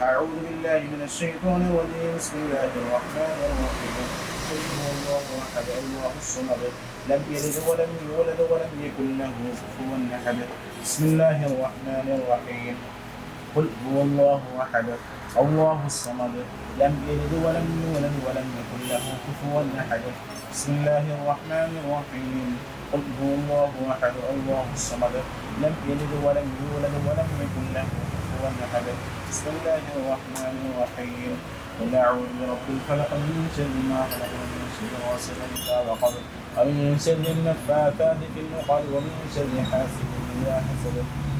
أعوذ بالله من الشيطان الرجيم. بسم الله الرحمن الرحيم. قل هو الله أحد الله الصمد لم يلد ولم يولد ولم يكن له كفوا أحد. بسم الله الرحمن الرحيم. قل هو الله أحد الله الصمد لم يلد ولم يولد ولم يكن له كفوا أحد. بسم الله الرحمن الرحيم. قل هو الله أحد الله الصمد لم يلد ولم يولد ولم يكن له كفوا أحد. بسم الله الرحمن الرحيم. قل أعوذ برب الفلق من شر ما خلق ومن شر غاسق إذا وقب ومن شر النفاثات في العقد ومن شر حاسد إذا حسد.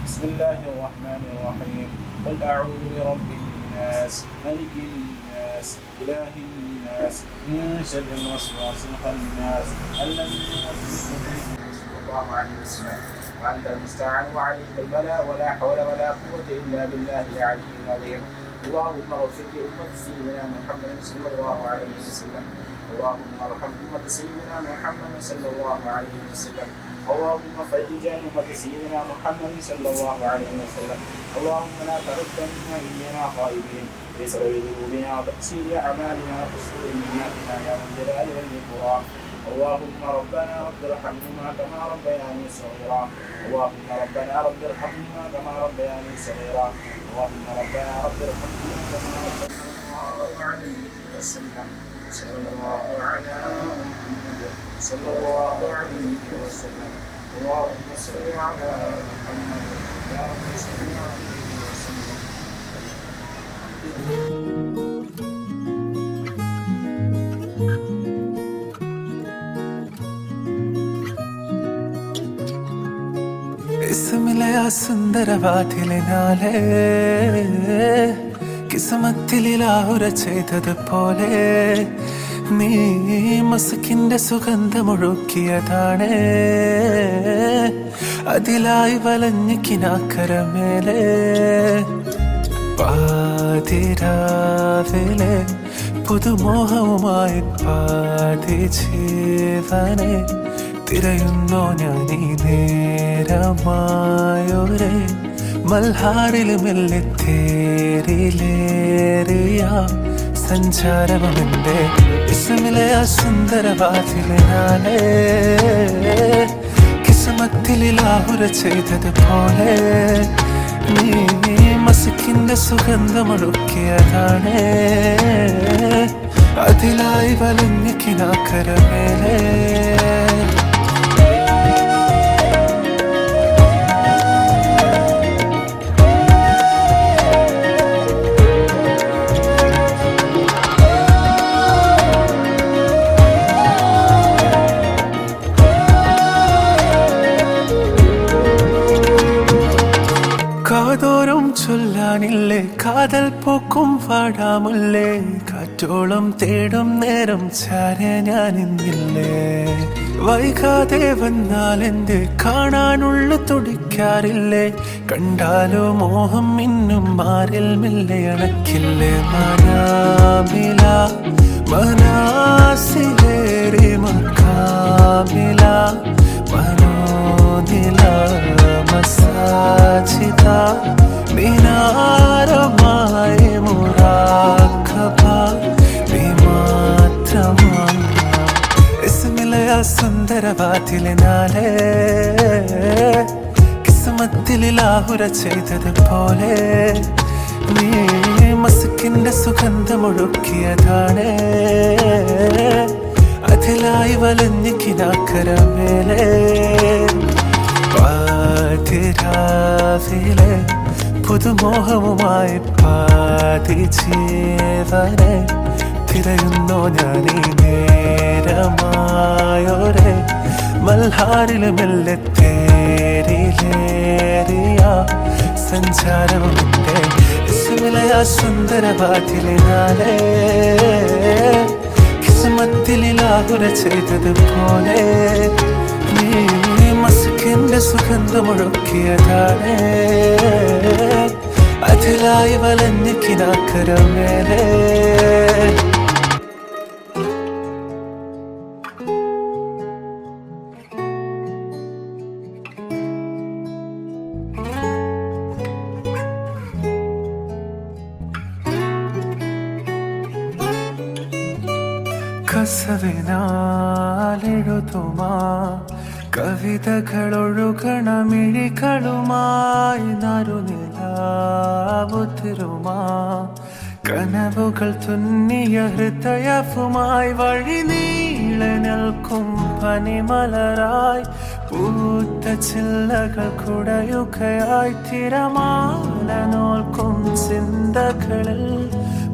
بسم الله الرحمن الرحيم. قل أعوذ برب الناس ملك الناس إله الناس من شر الوسواس الخناس الذي يوسوس في الناس. صلى الله عليه وسلم. وأنت المستعان وعليك البلاء ولا حول ولا قوة إلا بالله العلي العظيم. اللهم اغفر لأمة سيدنا محمد صلى الله عليه وسلم. اللهم ارحم أمة سيدنا محمد صلى الله عليه وسلم. اللهم فرج عن أمة سيدنا محمد صلى الله عليه وسلم. اللهم لا تردنا إلينا خائبين بسبب ذنوبنا وتقصير أعمالنا وقصور نياتنا يا ذا الجلال والإكرام. اللهم ربنا رب ارحمهما كما ربياني صغيرا. اللهم ربنا رب ارحمهما كما ربياني صغيرا. اللهم ربنا رب ارحمهما كما ربياني عليه وسلم. صلى الله على محمد صلى الله عليه وسلم. اللهم صل على محمد يا رب صل عليه وسلم. ഇസ്മിലയ സുന്ദരവാതിലിനാലെ കിസ്മത്തിലാഹുര ചെയ്തതുപോലെ നീ മസ്കിന്റെ സുഗന്ധമൊഴുക്കിയതാണ് അതിലായി വലഞ്ഞ് കിനാക്കരമേലെ പാതിരാവിലെ പുതുമോഹവുമായി പാതി ജീവനെ തിരയുന്നോ ഞാൻ ഈ നേരമായൊരേ മൽഹാറിൽ മെല്ലെ തേരിലേറിയ സഞ്ചാരമെന്റെ ഇസ്മിലെ ആ സുന്ദരവാതിലിനാലെ കിസ്മത്തിലാഹുര ചെയ്തതുപോലെ നീ മസ്കിന്റെ സുഗന്ധമൊഴുക്കിയതാണ് അതിലായി വലഞ്ഞ് കിനാക്കരമേലെ കാതോരം ചൊല്ലാനില്ലേ കാതൽ പൂക്കും പാടാമുല്ലേ കാറ്റോളം തേടും നേരം ചാരെ ഞാൻ ഇന്നില്ലേ വൈകാതെ വന്നാൽ എന്റെ കാണാനുള്ള തുടിക്കാറില്ലേ കണ്ടാലോ മോഹം ഇന്നും മാറിൽ മെല്ലെ അണക്കില്ലേ മനാമില മനാസിലേറി മക്കാമില മനോനില മസാജിത മിനാരമായി മുറാഖബ വിമാത്രമായി ഇസ്മിലെ ആ സുന്ദരവാതിലിനാലെ കിസ്മത്തിലാഹുര ചെയ്തതുപോലെ നീ മസ്കിന്റെ സുഗന്ധമൊഴുക്കിയതാണ് അതിലായി വലഞ്ഞ് കിനാക്കരമേലെ പാതിരാവിലെ പുതുമോഹവുമായി പാതി ജീവനെ തിരയുന്നോ ഞാൻ ഈ നേരമായൊരേ മൽഹാറിൽ മെല്ലെ തേരിലേറിയ സഞ്ചാരമെന്റെ ഇസ്മിലെ ആ സുന്ദരവാതിലിനാലെ കിസ്മത്തിലാഹുര ചെയ്തതുപോലെ നീ മസ്കിന്റെ സുഗന്ധമൊഴുക്കിയതാണ് അതിലായി വലഞ്ഞ് കിനാക്കരമേലെ ശ്വാസവിനാലെഴുതുമാ കവിതകളൊഴുകണ മിഴികളുമായി നറുനിലാവുതിരുമാ കനവുകൾ തുന്നിയ ഹൃദയവുമായി വഴി നീളെ നിൽക്കും പനിമലരായി പൂത്ത ചില്ലകൾ കുടയുകയായി തിരമാല നോൽക്കും ചിന്തകളിൽ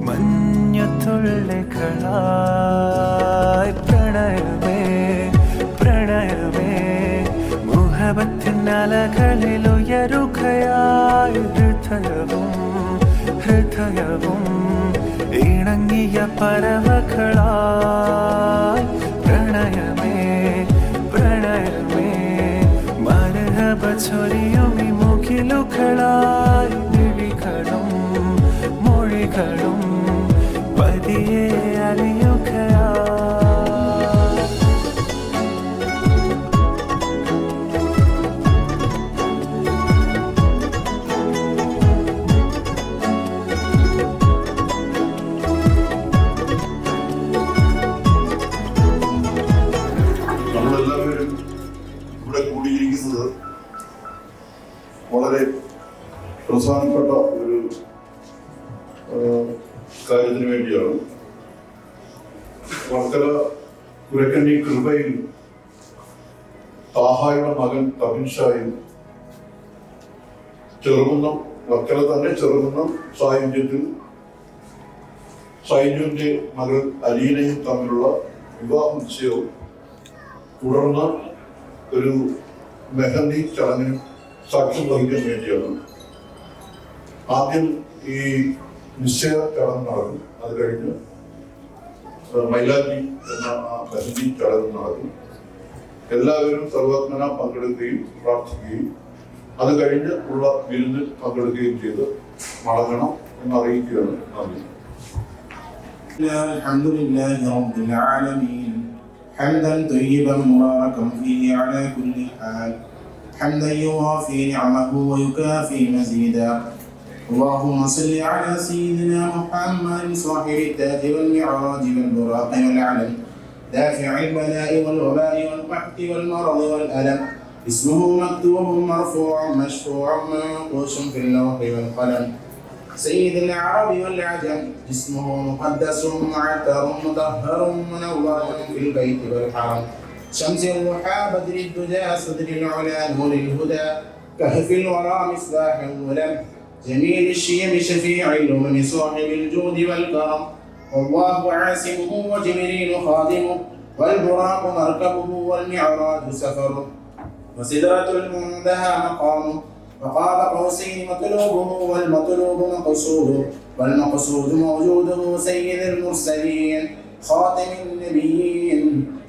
മഞ്ഞുതുള്ളികളായി പ്രണയമേ പ്രണയമേ മുഹബത്തിൻ അലകളിൽ ഉയരുകയായി ഹൃദയവും ഇണങ്ങിയ പറവകളായി പ്രണയമേ പ്രണയമേ മരഹബ ചൊരിയും ഈ മുകിലുകളായി മൊഴികളും പതിയെ അറിയുകയായി നമ്മളെല്ലാവരും ഇവിടെ കൂടിയിരിക്കുന്നത് വളരെ പ്രധാനപ്പെട്ട ഒരു കാര്യത്തിന് വേണ്ടിയാണ്. വർക്കല കുരക്കണ്ടി കൃപയിൽ താഹായുടെ മകൻ തബിൻ ഷായും ചെറുകുന്നം വർക്കല തന്നെ ചെറുകുന്നം സായുജ്യത്തിൽ സൈന്യന്റെ മകൾ അലീനയും തമ്മിലുള്ള വിവാഹ നിശ്ചയവും തുടർന്ന് ഒരു മെഹന്തി ചടങ്ങിന് സാക്ഷ്യം വഹിക്കാൻ വേണ്ടിയാണ്. ആദ്യം ഈ നിശ്ചയ ചടങ്ങ് നടക്കും. അത് കഴിഞ്ഞ് മൈലാഞ്ചി എന്ന ആ മെഹന്തി ചടങ്ങ് നടക്കും. എല്ലാവരും സർവാത്മന പങ്കെടുക്കുകയും പ്രാർത്ഥിക്കുകയും അത് കഴിഞ്ഞ് ഉള്ള വിരുന്നിൽ പങ്കെടുക്കുകയും ചെയ്ത് മടങ്ങണം എന്നറിയിക്കുകയാണ്. നന്ദി. അൽഹംദുലില്ലാഹി റബ്ബിൽ ആലമീൻ حمدا طيبا مباركا فيه على كل حال حمدا يوافي نعمه ويكافي مزيدا اللهم صل على سيدنا محمد صاحب التاج والمعراج والبراق والعلم دافع البلاء والوباء والقحط والمرض والألم اسمه مكتوب مرفوع مشفوع منقوش في اللوح والقلم سيد العرب والعجم اسمه مقدس معتر مطهر منور في البيت والحرم شمس الضحى بدر الدجى صدر العلا نور الهدى كهف الورى مصباح الظلم جميل الشيم شفيع الأمم صاحب الجود والكرم والله عاصمه وجبريل خادمه والبراق مركبه والمعراج سفره وسدرة المنتهى مقامه وقاب قوسين مطلوبه والمطلوب مقصوده والمقصود موجوده سيد المرسلين خاتم النبيين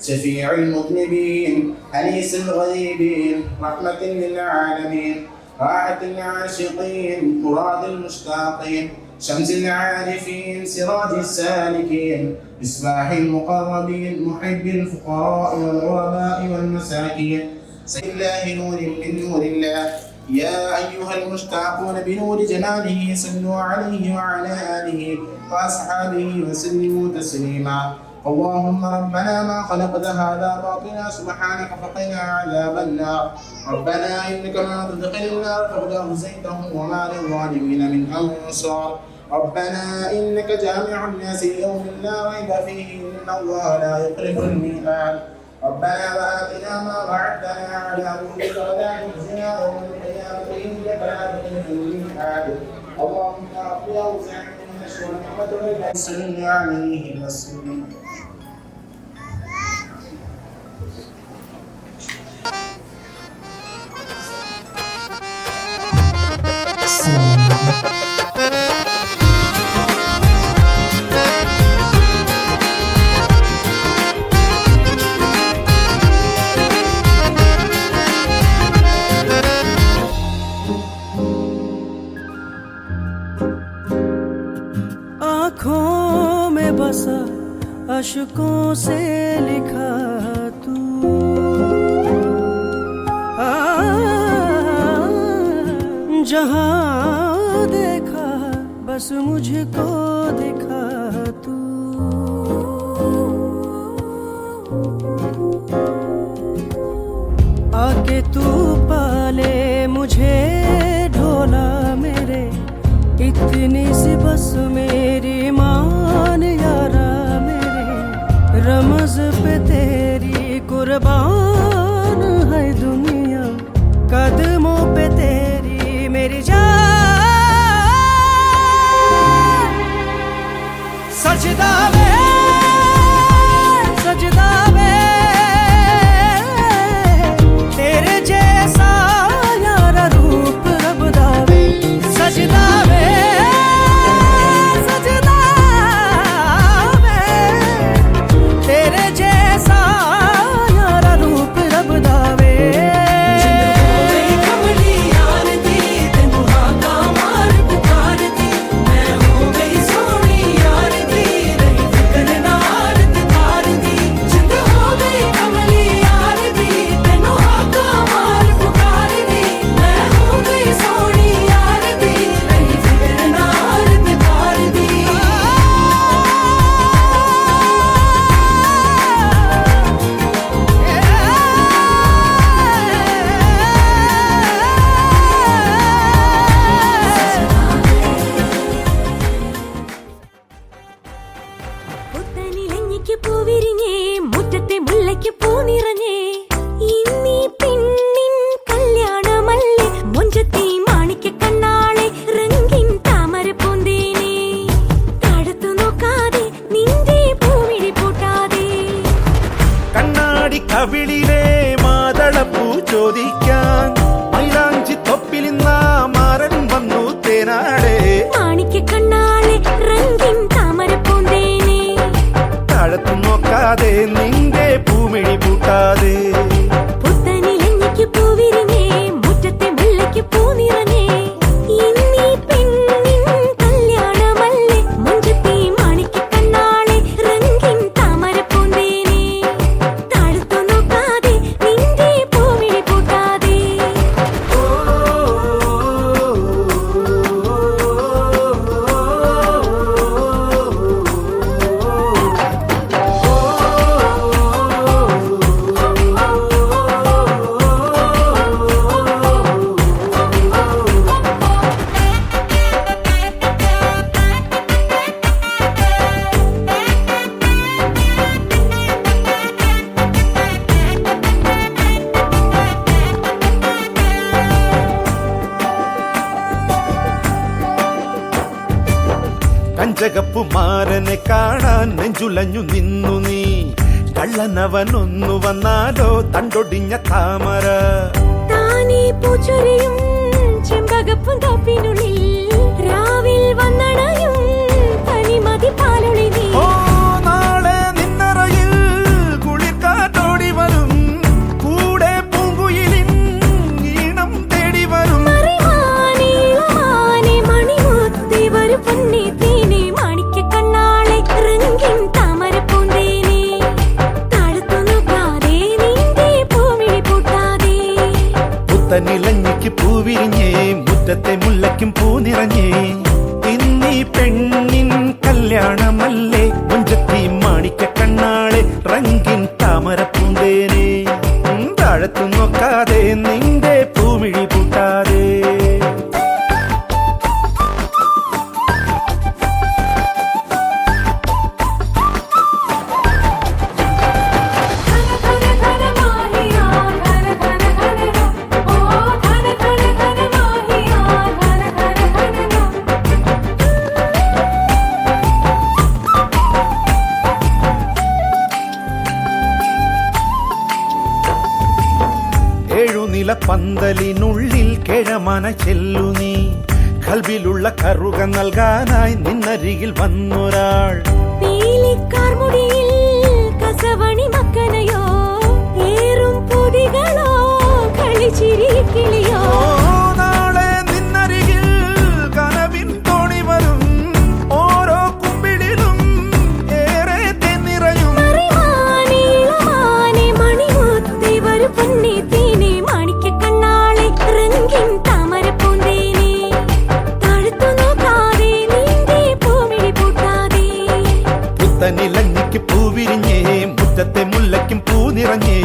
شفيع المذنبين أنيس الغريبين رحمة للعالمين راحة العاشقين مراد المشتاقين شمس العارفين سراج السالكين مصباح المقربين محب الفقراء والغرباء والمساكين سيد الله نور من نور الله يا أيها المشتاقون بنور جلاله صلوا عليه وعلى آله وأصحابه وسلموا تسليما اللهم ربنا ما خلقت هذا باطلا سبحانك فقنا عذاب النار ربنا إنك ما تدخل النار فقد أخزيتهم وما للظالمين من أنصار ربنا إنك جامع الناس ليوم لا ريب فيه إن الله لا يخلف الميعاد ربنا وآتنا ما وعدتنا على رسلك ولا تخزنا يوم القيامة إنك لا تخلف الميعاد اللهم رب أوزعني من أشهر نعمتك صل عليه وسلم आँखों में बसा अशकों से लिखा तू जहाँ देखा बस मुझको दिखा तू तू पाले मुझे ढोला मेरे, इतनी सी बस मेरी मान यारा मेरे, रमज पे तेरी कुर्बान है दुनिया, कदमों पे तेरी मेरी जान। सजदा वे सजदा वे तेरे जैसा यारा रूप रब दावे, सजदा वे सजदा वे तेरे जैसा यारा रूप रब दावे। പൂവിരിഞ്ഞേ മുറ്റത്തെ മുല്ലയ്ക്ക് പൂ നിറഞ്ഞേ, ഇന്നീ പെണ്ണിൻ കല്യാണമല്ലേ, മൊഞ്ചത്തി മാണിക്ക കണ്ണാളെ റംഗിൻ താമര പൂന്തേനെ, തടുത്തു നോക്കാതെ നിന്റെ പൂമിഴി പൂട്ടാതെ, കണ്ണാടി കവിളിലെ മാതളപ്പൂ ചോദിക്കാൻ മൈലാഞ്ചി തൊപ്പിലിന്ന മാരൻ വന്നു തേനാടെ, മാണിക്ക കണ്ണാളെ റംഗിൻ താമര പൂന്തേനെ, താഴത്തു നോക്കാതെ നിന്റെ പൂമിഴി പൂട്ടാതെ, പുത്തനിലഞ്ഞിക്ക് പൂവിരിഞ്ഞേ മുറ്റത്തെ മുല്ലയ്ക്ക് പൂ നിറഞ്ഞേ, ഇന്നീ പെണ്ണിൻ കല്യാണമല്ലേ, മൊഞ്ചത്തി മാണിക്ക കണ്ണാളെ റംഗിൻ താമര പൂന്തേനെ, തടുത്തു നോക്കാതെ നിന്റെ പൂമിഴി പൂട്ടാതെ. കഞ്ചകപ്പു മാരനെ കാണാൻ നെഞ്ചുലഞ്ഞു നിന്നു നീ, കള്ളനവനൊന്നു വന്നാലോ തണ്ടൊടിഞ്ഞ താമര, താനേ പൂച്ചൊരിയും ചെമ്പകപ്പൂന്തോപ്പിനുള്ളിൽ രാവിൽ വന്നണയും തനിമതി പാലൊളി നീ, ഓ നാളെ നിന്നറയിൽ കുളിർക്കാറ്റോടി വരും, കൂടെ പൂങ്കുയിലിൻ ഈണം തേടി വരും, മറിമാനേ ഇളമാനേ മണിമുത്തേ വരു പൊന്നേ തേനേ, മാണിക്ക കണ്ണാളെ റംഗിൻ താമര പൂന്തേനെ, തടുത്തു നോക്കാതെ നിന്റെ പൂമിഴി പൂട്ടാതെ, പുത്തനിലഞ്ഞിക്ക് പൂവിരിഞ്ഞേ മുറ്റത്തെ മുല്ലയ്ക്കും പൂ നിറഞ്ഞേ, ഇന്നീ പെണ്ണിൻ കല്യാണമല്ലേ, മുഞ്ചത്തി മാണിക്ക കണ്ണാളെ റംഗിൻ താമര പൂന്തേനെ, താഴത്തു നോക്കാതെ നിന്റെ പൂമിഴി പൂട്ടാതെ. ഏഴുനില പന്തലിനുള്ളിൽ കിഴമന ചെല്ലു നീ, കൽബിലുള്ള കറുക നൽകാനായി നിന്നരികിൽ വന്നൊരാൾ, പീലിക്കാർ മുടിയിൽ കസവണി മക്കനയോ, ഏറും പൊതികളോ കളിച്ചിരി കിളിയോ, ഓ നാളെ നിന്നരികിൽ കനവിൻ തോണി വരും, ഓരോ കുമ്പിടിലും ഏറെ തെന്നിറയും, മറിമാനേ ഇളമാനേ മണിമുത്തേ വരു പൊന്നേ തേനേ, മാണിക്ക കണ്ണാളെ റംഗിൻ താമര പൂന്തേനെ, തടുത്തു നോക്കാതെ നിന്റെ പൂമിഴി പൂട്ടാതെ, പുത്തനിലഞ്ഞിക്ക് പൂവിരിഞ്ഞേ മുറ്റത്തെ മുല്ലയ്ക്കും പൂ നിറഞ്ഞേ,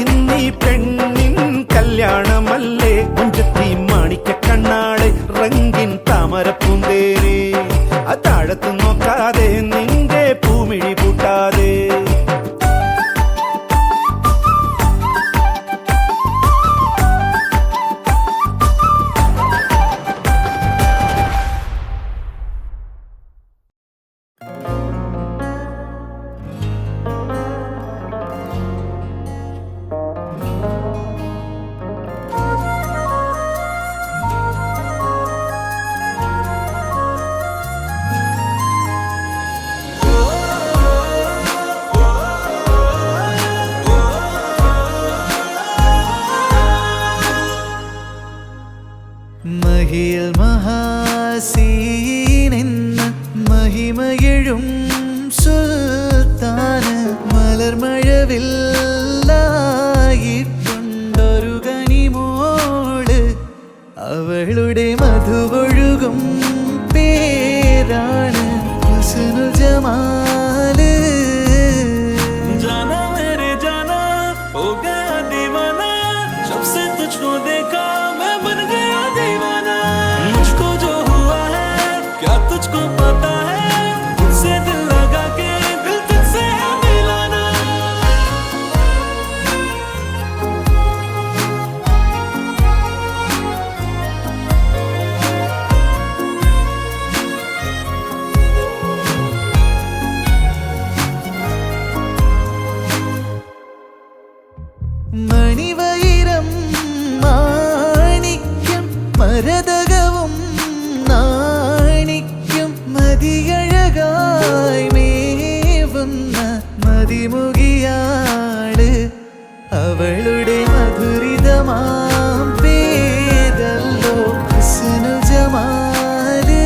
ഇന്നീ പെണ്ണിൻ മഹിയിൽ മഹാസീനെന്ന മഹിമയെഴും സുൽത്താന് മലർമഴവില്ലായിട്ടുണ്ടൊരു കനിമോള് അവളുടെ മധുവൊഴുകും പേരാണ് ഹുസ്നുൽ ജമാല് जाना मेरे जाना हो गया दीवाना जब से तुझको देखा मैं बन गया दीवाना मुझको जो हुआ है क्या तुझको पता है तुझसे दिल लगा के दिल तुझसे है मिलाना മണിവൈരം മാണിക്യം മരതകവും നാണിക്യം മതിയഴകായി മേവുന്ന മതിമുകിയാള് അവളുടെ മധുരിതമാം പേരല്ലോ ഹുസ്നുൽ ജമാല്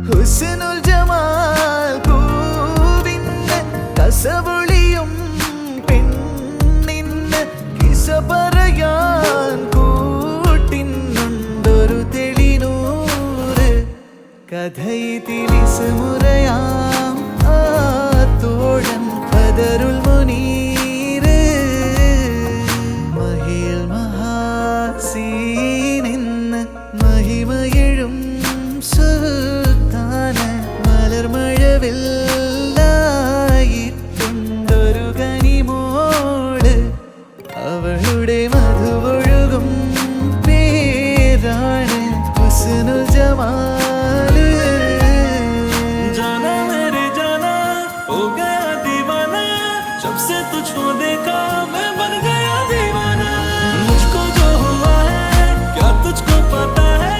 ഹുസ്നുൽ ജമാൽ പൂവിന്ന് കസവൊളിയും പെണ്ണിന്ന് കിസ പറയാൻ കൂട്ടിന്നുണ്ടൊരു തെളിനൂറ് കഥയിതിലിസുമുറയാം ആ തോഴൻ ബദറുൽ മുനീറ് മഹിയിൽ മഹാസീനെന്ന് മഹിമയെഴും സുൽത്താന് മലർമഴവില്ലായിട്ടുണ്ടൊരു കനിമോള് അവളുടെ മധുവൊഴുകും പേരാണ് ഹുസ്നുൽ ജമാല് जाना मेरे जाना हो गया दीवाना जब से तुझको देखा मैं बन गया दीवाना मुझको जो हुआ है क्या तुझको पता है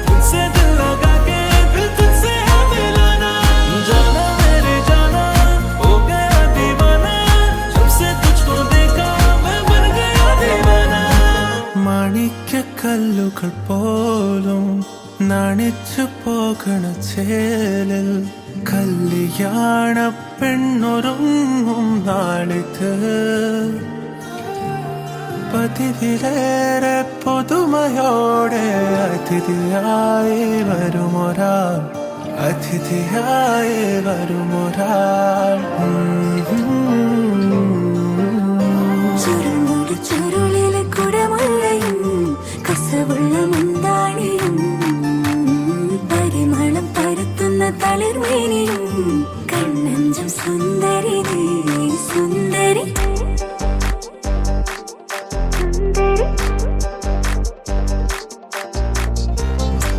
तुझसे दिल लगा के दिल तुझसे है मिलाना जाना मेरे जाना हो गया दीवाना जब से तुझको देखा मैं बन गया दीवाना മാണിക്യക്കല്ലുകൾ പോലും നാണിച്ചു പോകണ ചേലിൽ കല്യാണ പെണ്ണൊരുങ്ങും നാളിത് പതിവിലേറെ പുതുമയോടെ അതിഥിയായി വരുമൊരാൾ അതിഥിയായി വരുമൊരാൾ ചുരുങ്ങൊരു ചുരുളിലെ കുടമുള്ളയും കസവുള്ള മുന്താണിയും പരിമളം പരത്തുന്ന തളിർമേനിയും കണ്ണഞ്ചം സുന്ദരി നീ സുന്ദരി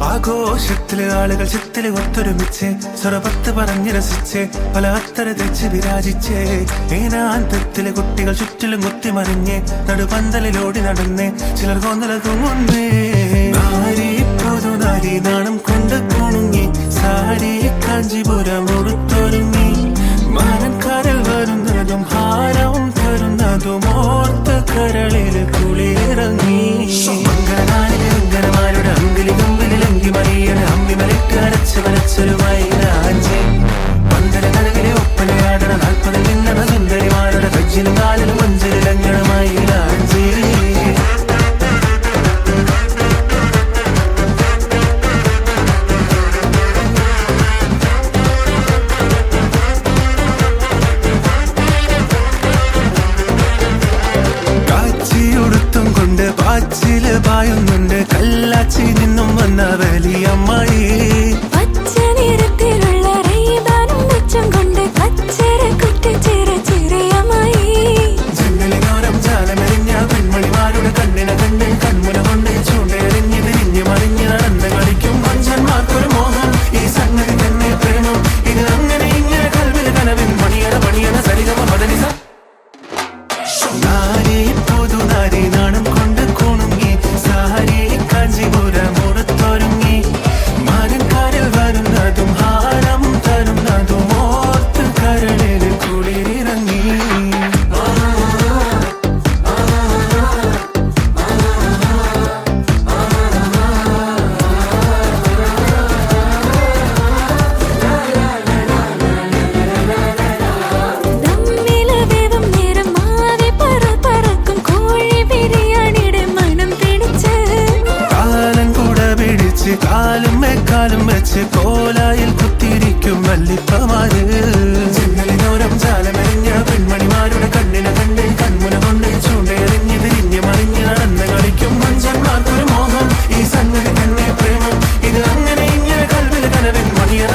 ആഘോഷത്തില് ആളുകൾ ചിത്തില് ഒത്തൊരുമിച്ച് സ്വരപത്ത് പറഞ്ഞ് രസിച്ച് പല അത്തര തെച്ച് വിരാജിച്ച് ഏനാന്തത്തിലെ കുട്ടികൾ ചുറ്റിലും കുത്തിമറിഞ്ഞ് നടുപന്തലിലോടി നടന്ന് ചിലർ കൊന്നല തൂങ്ങുന്നേ നാരി പുതുനാരി നാണം കൊണ്ട് കുണുങ്ങി സാരി കാഞ്ചിപുരം ഉടുത്തൊരുങ്ങി മാനക്കാരിൽ വരുന്നതും ഹാരവും തരുന്നതും ഓർത്ത് കരളിൽ കുളിയിറങ്ങി മംഗളനാളിലെ അങ്കിലി കമ്പിലി മറിയണ അമ്മി മലിട്ട് അരച്ച് വരച്ചൊരു മൈനാഞ്ചി പന്തല കലവിലെ ഒപ്പനയാടണ 40 നിന്നണ സുന്ദരിമാരുടെ കജ്ജിലും കാലിലും മഞ്ചലിലങ്ങണ മൈനാഞ്ചി കാച്ചിയുടുത്തും കൊണ്ട് പാച്ച വല്ലിപ്പമാര് ജനലിനോരം ജാലമറിഞ്ഞ പെൺമണിമാരുടെ കണ്ണിനെ കണ്ട് കൺമുന കൊണ്ട് ചൂണ്ടയെറിഞ്ഞ് തിരിഞ്ഞ് മറിഞ്ഞ് നടന്ന് കളിക്കും മഞ്ചന്മാർക്കൊരു മോഹം ഈ സംഗതി തന്നെ പ്രേമം ഇത് അങ്ങനെ ഇങ്ങനെ കൽവിൽ കനവൻ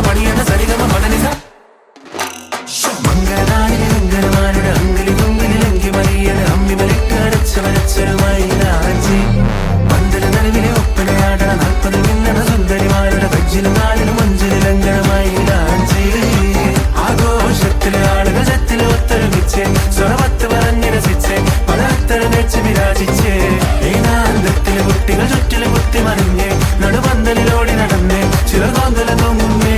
മണിയണ സരിഗമ മദനിസ മംഗളാനിരങ്കരമാരുടെ അങ്കിലി കൊങ്കിലി മറിയണ അമ്മി മലിട്ട് അരച്ചവരച്ചരുമായി ലാഞ്ചി പന്തല നടുവിലെ ഒപ്പനയാടണ 40 മിന്നണ സുന്ദരിമാരുടെ കജ്ജിലും നാലിലും മഞ്ചലിലങ്കണമായി ലാഞ്ചി ആഘോഷത്തിലെ ആളുകൾ ചത്തിലെ ഒത്തൊരുമിച്ച് സ്വറവത്ത് പറഞ്ഞ് രസിച്ച് പലത്തരം വെച്ച് വിരാജിച്ച് ഏനാന്തത്തിലെ കുട്ടികൾ ചുറ്റിലും കുത്തി മറിഞ്ഞ് നടുപന്തലിലോടി നടന്ന് ചിലർ കോന്തല നോങ്ങുന്നേ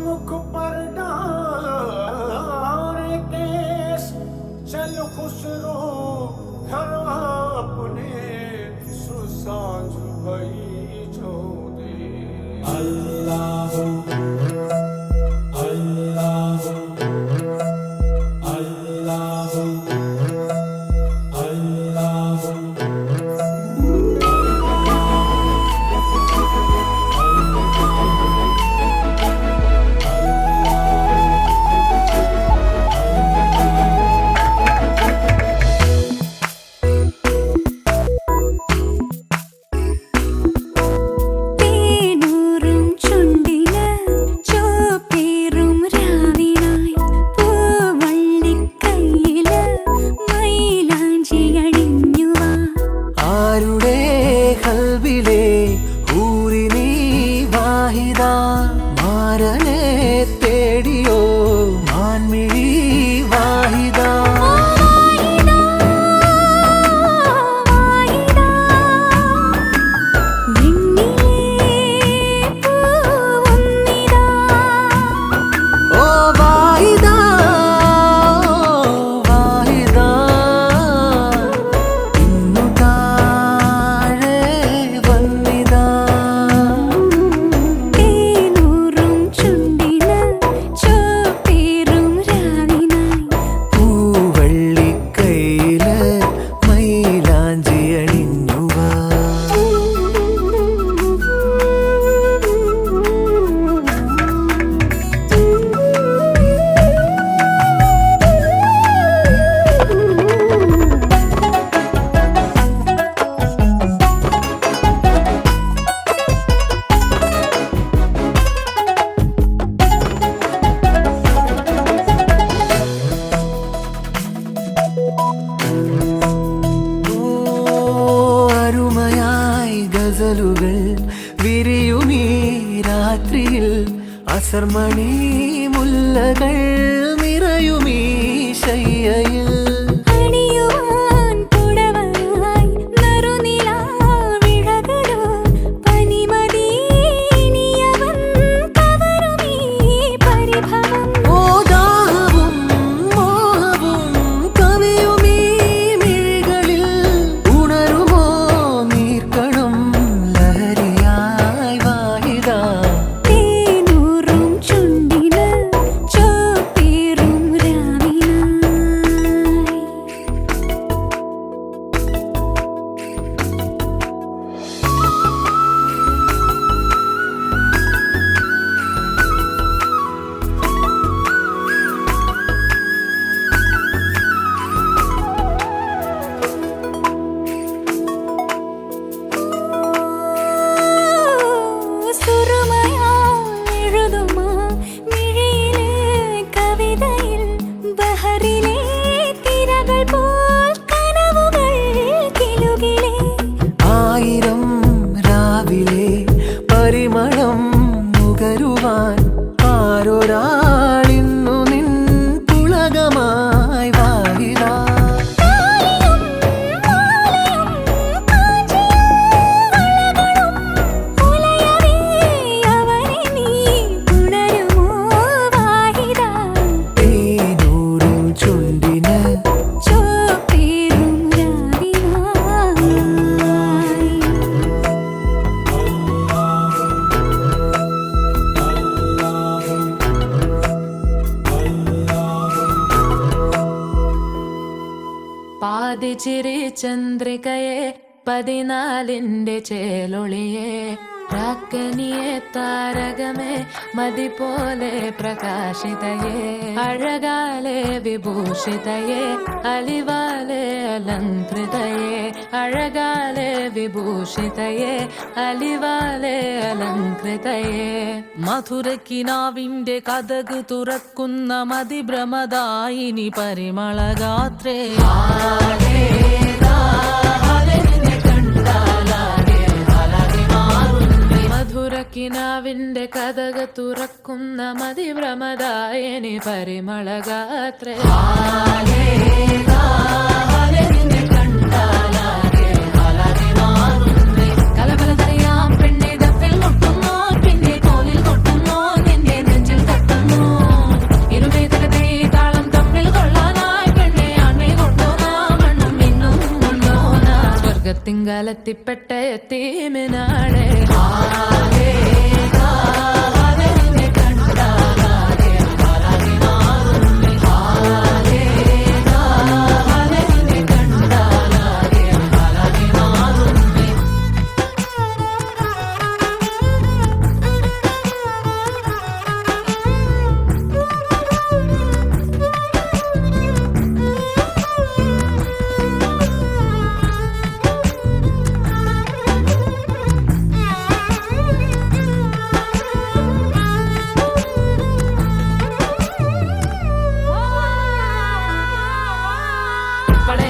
मुख पर डारे केस चल खुश रो घर अपने सुसांझ भई जो दे अल्लाह अल्लाह अल्लाह अल्लाह അസർമണി മുല്ലകൾ നിറയുമീ ശയ്യയിൽ പരിമളം നുകരുവാൻ ആരൊരാളിന്നു നിൻ പുളകമായി വാഹിതാ പാതിച്ചിരി ചന്ദ്രികയെ 14 ചേലൊളിയെ രാക്കനിയെ താരകമേ മതി പോലെ പ്രകാശിതയെ അഴകാലെ വിഭൂഷിതയെ അലിവാലെ അലങ്കൃതയെ അഴകാലെ വിഭൂഷിതയെ അലിവാലെ അലങ്കൃതയെ മധുരക്കിനാവിന്റെ കഥക് തുറക്കുന്ന മതിഭ്രമദായിനി പരിമളഗാത്രേ മധുരക്കിനാവിന്റെ കഥക തുറക്കുന്ന മതിഭ്രമദായിനി പരിമളഗാത്രേ കലപലതറിയാം പെണ്ണെ ദഫിൽ മുട്ടുന്നു പിന്നെ തോലിൽ കൊട്ടുന്നു നിന്റെ നെഞ്ചിൽ തട്ടുന്നു ഇരുമേതകത്തെ താളം തമ്മിൽ കൊള്ളാനായി പെണ്ണെ ആണ്മയിൽ കൊണ്ടോനാ മണ്ണും മിന്നും മുന്നോനാ സ്വർഗത്തിങ്കലെത്തിപ്പെട്ട എത്തീമിനാളെ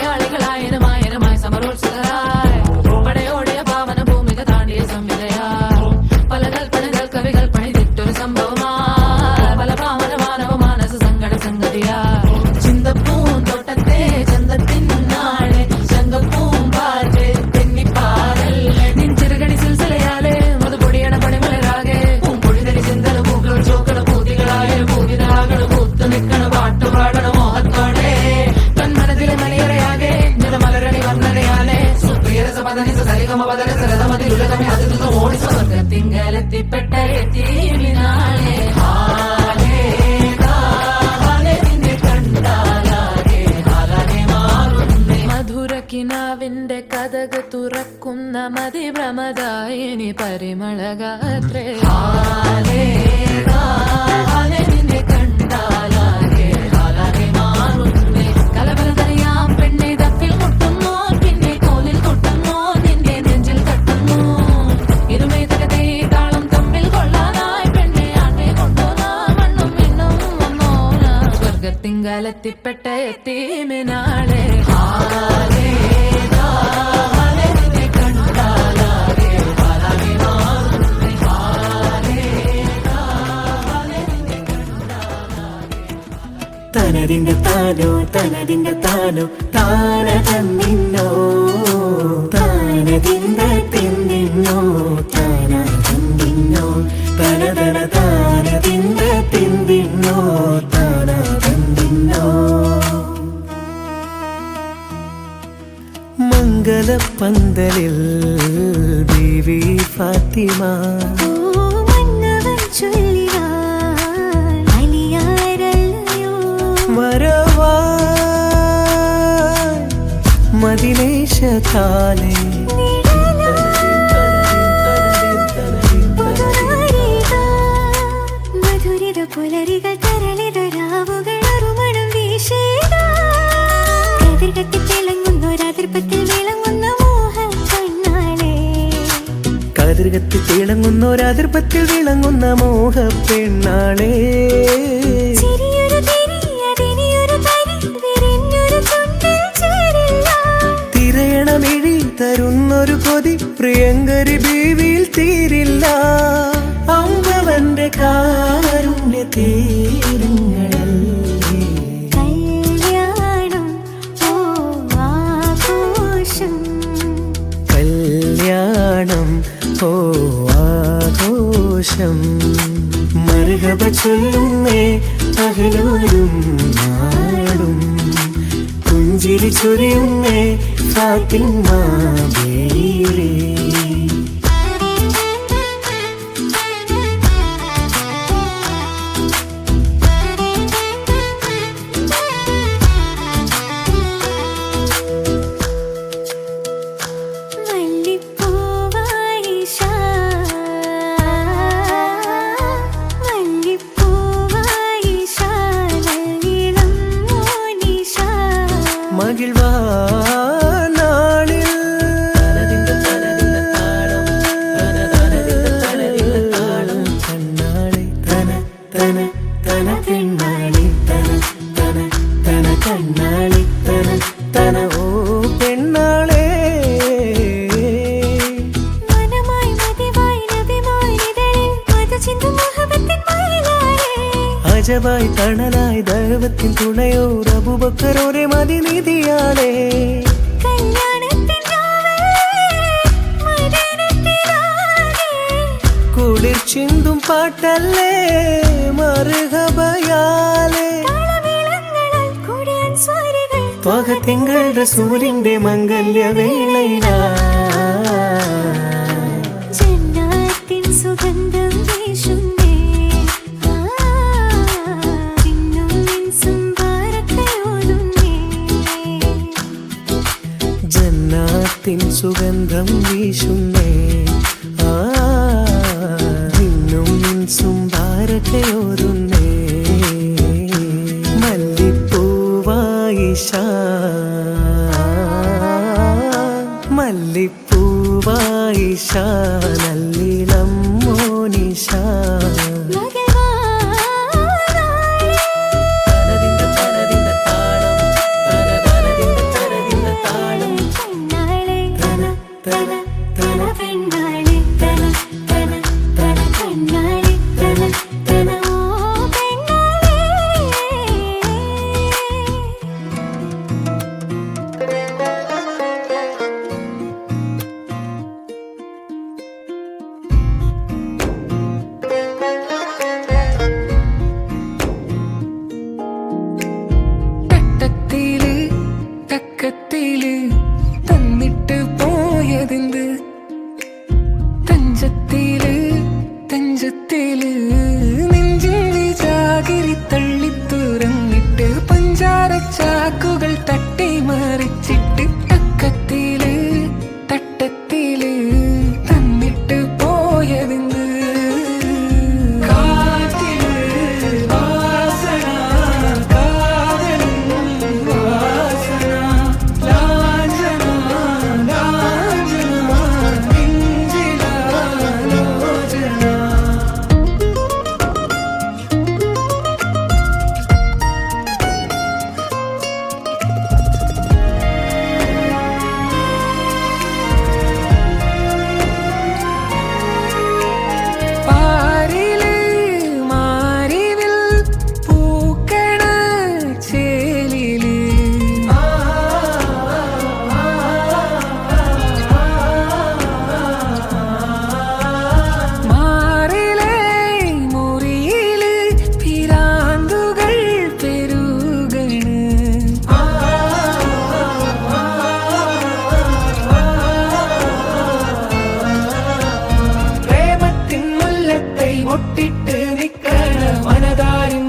പടയാളികളായനമായനമായി സമരോത്സുകരായി പടയോടിയ പാവന ഭൂമിക താണ്ടിയ സംവിധയാ പല കൽപ്പനകൾ കവികൾ പണിതിട്ടൊരു സംഭവമാ പല പാവന മാനവ മാനസ സങ്കട സംഗതിയാ ചിന്തപ്പൂന്തോട്ടത്തെ ചന്തത്തിനാളെ ശങ്കപ്പൂമ്പാറ്റ് തെന്നിപ്പാറൽ നിൻചിറുകടി സിൽസിലയാലെ മൃദുപൊടിയണ പണിമലരാകെ പൂമ്പൊഴിതരി ചിന്തല പൂക്കൾ ചോക്കള പൂതികളായ പൂവിതാകൾ പൂത്തു നിൽക്കണ പാട്ടുപാടണ മോഹത്തോടെ കൺമനത്തിലെ മലയറയാകെ നിറമലരണി വർണ്ണനയാലെ സുപ്രിയരസ പദനിസ സരിഗമ പദരസ രഥമതിലുലകമേ അതിഥിക ഓടിസ സ്വർഗത്തിങ്കലെത്തിപ്പെട്ട എത്തീമിനാളെ മധുരക്കിനാവിന്റെ കഥക് തുറക്കുന്ന മതിഭ്രമദായിനി പരിമളഗാത്രേ കലപലതറിയാം പെണ്ണെ ദഫിൽ മുട്ടുന്നു പിന്നെ തോലിൽ കൊട്ടുന്നു നിന്റെ നെഞ്ചിൽ തട്ടുന്നു ഇരുമേതകത്തെ താളം തമ്മിൽ കൊള്ളാനായി പെണ്ണെ ആണ്മയിൽ കൊണ്ടോനാ മണ്ണും മിന്നും വന്നോനാ സ്വർഗത്തിങ്കലെത്തിപ്പെട്ട എത്തീമിനാളെ തനതിന്റെ താനോ തനതിന്റെ താനോ താനതന്നിന്നോ താനതിന്റെ തിന്നിന്നോ താനതന്നിന്നോ തനതന താനതിന്റെ തിന്നിന്നോ താനതന്നിന്നോ മംഗലപ്പന്തലിൽ ബീവി ഫാത്തിമ മദിനേശകാലേ മധുരിത പുലരികൾ തരളിത രാവുകൾ അറുമണം വീശേത കതിർകത്തി തിളങ്ങുന്നൊരാതിർപ്പത്തിൽ വിളങ്ങുന്ന മോഹം കണ്ണാളെ കതിർകത്തി തിളങ്ങുന്നൊരാതിർപ്പത്തിൽ വിളങ്ങുന്ന മോഹ പെണ്ണാളേ തിരയണമിഴി തരുന്നൊരു കൊതി പ്രിയങ്കരി ബീവിയിൽ തീരില്ല അമ്പവന്റെ കാരുണ്യ തീരങ്ങളല്ലേ കല്യാണം ഓ ആഘോഷം കല്യാണം ഓ ആഘോഷം മർഹബ ചൊല്ലുന്നേ അഹ്ലോരും നാടും പുഞ്ചിരി ചൊരിയുന്നേ ഫാത്തിമ ബീവി അജബായി തണലായി ദൈവത്തിൻ തുണയോർ അബൂബക്കറോരെ മദിനിധിയാളേ കുളിർ ചിന്തും പാട്ടല്ലേ മർഹബയാലേ ത്വഹത്തിങ്കളുടെ സൂര്യന്റെ മംഗല്യവേളയിലാ ജന്നാത്തിൻ സുഗന്ധം വീശുന്നേ ഇന്നും ഇൻസും ബാരക്കയോതുന്നേ ജന്നാത്തിൻ സുഗന്ധം വീശുന്നേ ഇന്നും ഇൻസും ബാരക്കയോതുന്നേ മല്ലിപ്പൂവായിഷ മല്ലിപ്പൂവായിഷ നല്ലിളം മോനിഷ തക്കത്തില് തന്നിട്ട് പോയതെന്ത് തഞ്ചത്തില് നെഞ്ചിൽ ജാഗിരി തള്ളി തുറന്നിട്ട് പഞ്ചാരച്ചാക്കുകൾ തട്ടി മറിച്ചിട്ട് തക്കത്തില് തട്ടത്തില് തന്നിട്ട് പോയതെന്ത് ഒട്ടിട്ട് നിക്കണ മനതാരിൻ